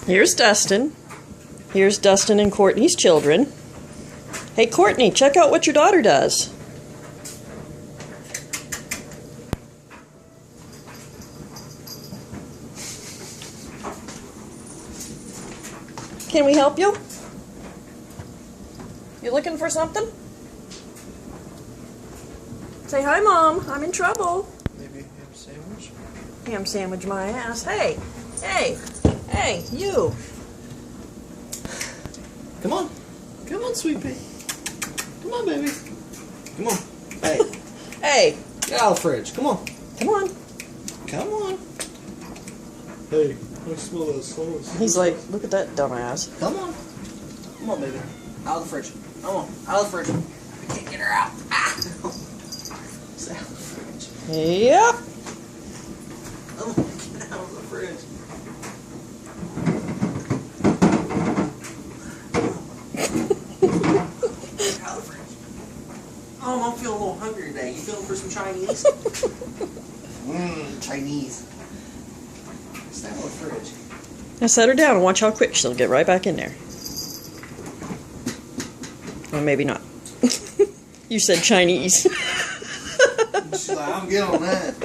Here's Dustin. Here's Dustin and Courtney's children. Hey, Courtney, check out what your daughter does. Can we help you? You looking for something? Say hi, Mom. I'm in trouble. Maybe a ham sandwich? Ham sandwich my ass. Hey, hey, hey, you. Come on. Come on, Sweet-Pea. Come on, baby. Come on. Hey. Hey. Get out of the fridge. Come on. Come on. Come on. Hey, I smell that sauce. He's like, look at that dumbass. Come on. Come on, baby. Out of the fridge. Come on. Out of the fridge. I can't get her out. Ah. It's out of the fridge. Yep. Come on. Get out of the fridge. Get out of the fridge. Oh, I'm feeling a little hungry today. You feeling for some Chinese? Chinese. Stay out of the fridge. Now set her down and watch how quick she'll get right back in there. Or maybe not. You said Chinese. She's like, I'm good on that.